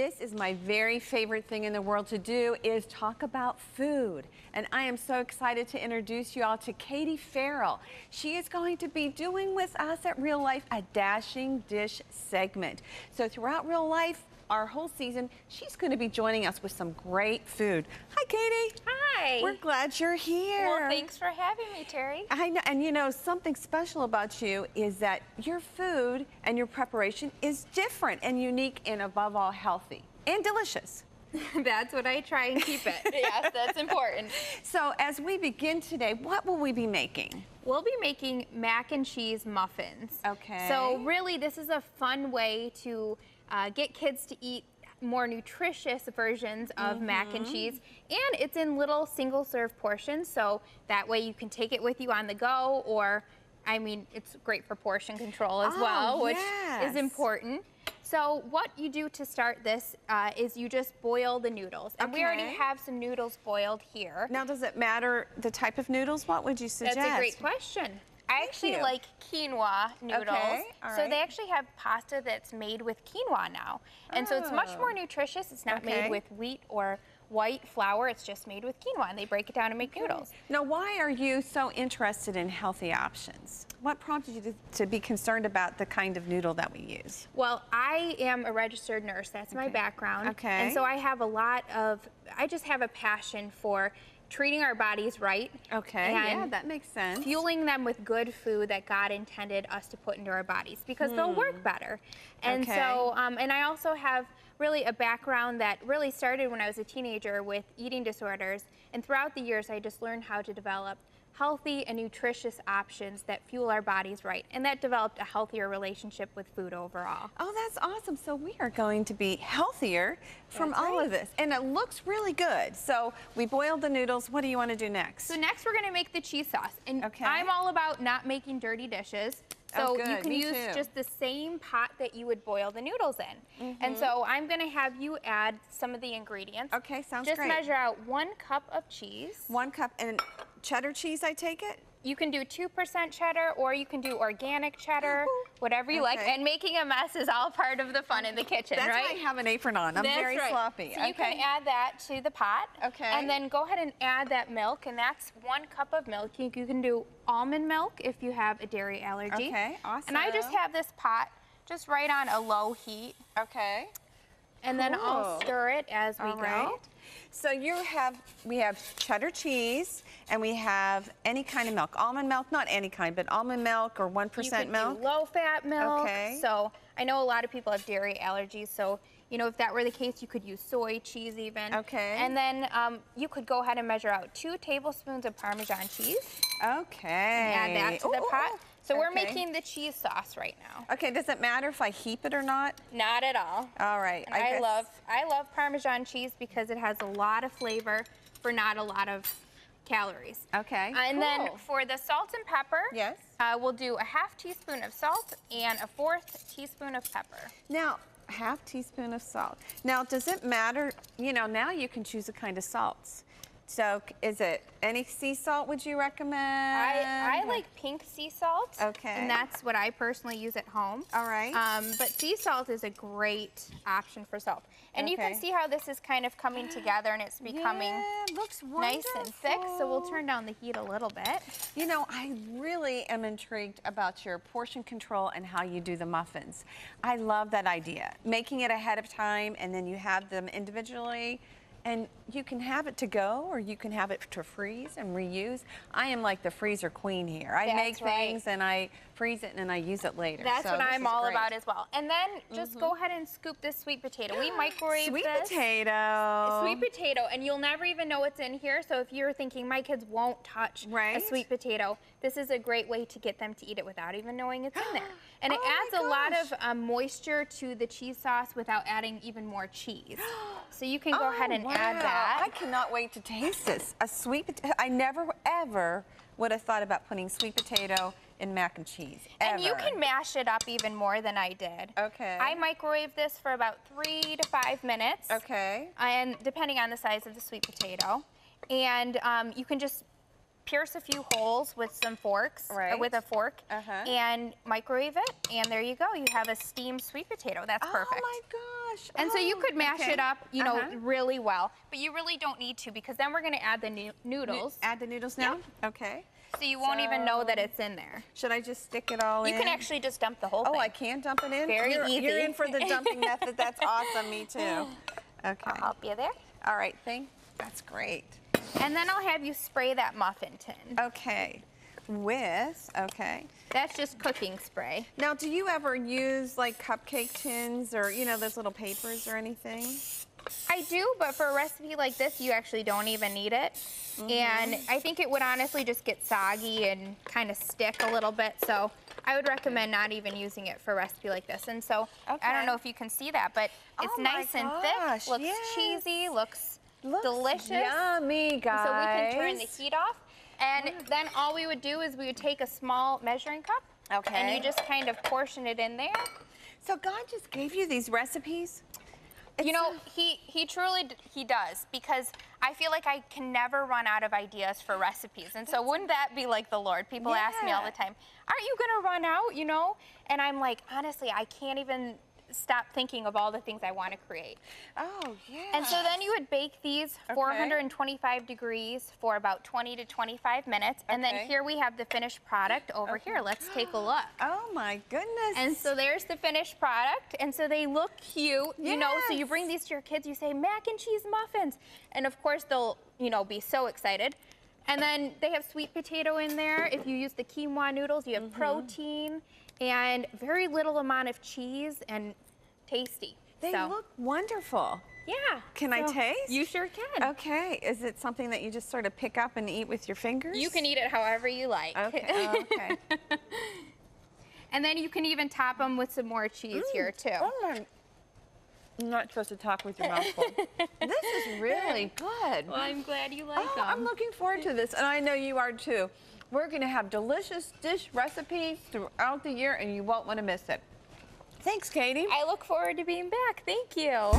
this is my very favorite thing in the world to do is talk about food. And I am so excited to introduce you all to Katie Farrell. She is going to be doing with us at Real Life a Dashing Dish segment. So throughout Real Life, our whole season, she's going to be joining us with some great food. Hi, Katie. Hi. We're glad you're here. Well, thanks for having me, Terry. I know, and you know, something special about you is that your food and your preparation is different and unique and above all healthy and delicious. That's what I try and keep it. Yes, that's important. So as we begin today, what will we be making? We'll be making mac and cheese muffins. Okay. So really, this is a fun way to get kids to eat more nutritious versions of mac and cheese, and it's in little single-serve portions, so that way you can take it with you on the go, or, I mean, it's great for portion control as well, which is important. So what you do to start this is you just boil the noodles, and we already have some noodles boiled here. Now, does it matter the type of noodles? What would you suggest? That's a great question. I actually like quinoa noodles. Okay, so they actually have pasta that's made with quinoa now. And so it's much more nutritious. It's not made with wheat or white flour. It's just made with quinoa, and they break it down and make noodles. Now, why are you so interested in healthy options? What prompted you to be concerned about the kind of noodle that we use? Well, I am a registered nurse. That's my background. Okay. And so I have I just have a passion for treating our bodies right. Okay, yeah, that makes sense. Fueling them with good food that God intended us to put into our bodies, because they'll work better. And so, and I also have really a background that really started when I was a teenager with eating disorders. And throughout the years, I just learned how to develop healthy and nutritious options that fuel our bodies right. And that developed a healthier relationship with food overall. Oh, that's awesome. So we are going to be healthier from all of this. And it looks really good. So we boiled the noodles. What do you want to do next? So next we're going to make the cheese sauce. And I'm all about not making dirty dishes. So you can use just the same pot that you would boil the noodles in. And so I'm going to have you add some of the ingredients. Okay, sounds great. great. Just measure out 1 cup of cheese. 1 cup, and cheddar cheese, I take it? You can do 2% cheddar, or you can do organic cheddar, whatever you like. And making a mess is all part of the fun in the kitchen, right? That's why I have an apron on. I'm very sloppy. So you can add that to the pot. Okay. And then go ahead and add that milk, and that's 1 cup of milk. You can do almond milk if you have a dairy allergy. Okay, awesome. And I just have this pot just right on a low heat. Okay. And then I'll stir it as we go. So we have cheddar cheese, and we have any kind of milk. Almond milk, not any kind, but almond milk or 1% milk. You can do low-fat milk. Okay. So I know a lot of people have dairy allergies, so you know, if that were the case, you could use soy cheese even. Okay. And then you could go ahead and measure out 2 tablespoons of Parmesan cheese. Okay. And add that to the pot. So we're making the cheese sauce right now. Okay, does it matter if I heap it or not? Not at all. All right. And I love Parmesan cheese because it has a lot of flavor for not a lot of calories. Okay. And then for the salt and pepper, we'll do a 1/2 teaspoon of salt and a 1/4 teaspoon of pepper. Now, 1/2 teaspoon of salt. Now, does it matter? You know, now you can choose a kind of salts. So, is it any sea salt would you recommend? I like pink sea salt. Okay. And that's what I personally use at home. All right. But sea salt is a great option for salt. And you can see how this is kind of coming together, and it's becoming looks nice and thick. So we'll turn down the heat a little bit. You know, I really am intrigued about your portion control and how you do the muffins. I love that idea. Making it ahead of time, and then you have them individually. And you can have it to go, or you can have it to freeze and reuse. I am like the freezer queen here. I make things and I freeze it and I use it later. That's what I'm all about as well. And then just go ahead and scoop this sweet potato. We microwave sweet this. potato. Sweet potato, and you'll never even know what's in here. So if you're thinking my kids won't touch a sweet potato, this is a great way to get them to eat it without even knowing it's in there. And it adds a lot of moisture to the cheese sauce without adding even more cheese. So you can go ahead and add that. I cannot wait to taste this. A sweet potato. I never ever would have thought about putting sweet potato in mac and cheese. And you can mash it up even more than I did. Okay. I microwave this for about 3 to 5 minutes. Okay. And depending on the size of the sweet potato. And you can just pierce a few holes with some forks, Right. with a fork, Uh-huh. and microwave it, and there you go. You have a steamed sweet potato. That's perfect. Oh my gosh. And so you could mash it up, you know, Uh-huh. really well, but you really don't need to because then we're going to add the noodles. Add the noodles now? Okay. So you won't even know that it's in there. Should I just stick it all in? You can actually just dump the whole thing. Oh, I can dump it in? Very you're, easy. You're in for the dumping method. That's awesome. Me too. Okay. I'll help you there. All right. That's great. And then I'll have you spray that muffin tin. Okay. Okay. That's just cooking spray. Now, do you ever use like cupcake tins or, you know, those little papers or anything? I do, but for a recipe like this, you actually don't even need it. And I think it would honestly just get soggy and kind of stick a little bit. So I would recommend not even using it for a recipe like this. And so I don't know if you can see that, but it's Oh my nice and gosh, thick, looks yes. cheesy, looks Looks delicious. yummy, guys. So we can turn the heat off. And then all we would do is we would take a small measuring cup. Okay. And you just kind of portion it in there. So God just gave you these recipes? You know, he truly does, because I feel like I can never run out of ideas for recipes. And so wouldn't that be like the Lord? People ask me all the time, aren't you going to run out, you know? And I'm like, honestly, I can't even stop thinking of all the things I want to create. Oh, yeah. And so then you would bake these 425 degrees for about 20 to 25 minutes. And then Okay. here we have the finished product over here. Let's take a look. Oh, my goodness. And so there's the finished product. And so they look cute, you know, so you Yes. bring these to your kids, you say mac and cheese muffins. And of course they'll, you know, be so excited. And then they have sweet potato in there. If you use the quinoa noodles, you have protein and very little amount of cheese and tasty. They So, look wonderful. yeah. Can I taste? You sure can. Okay. Is it something that you just sort of pick up and eat with your fingers? You can eat it however you like. Okay. Oh, okay. And then you can even top them with some more cheese here too. Oh my. You're not supposed to talk with your mouth full. This is really good. Well, I'm glad you like Oh, them. I'm looking forward to this, and I know you are too. We're going to have delicious dish recipes throughout the year, and you won't want to miss it. Thanks, Katie. I look forward to being back. Thank you.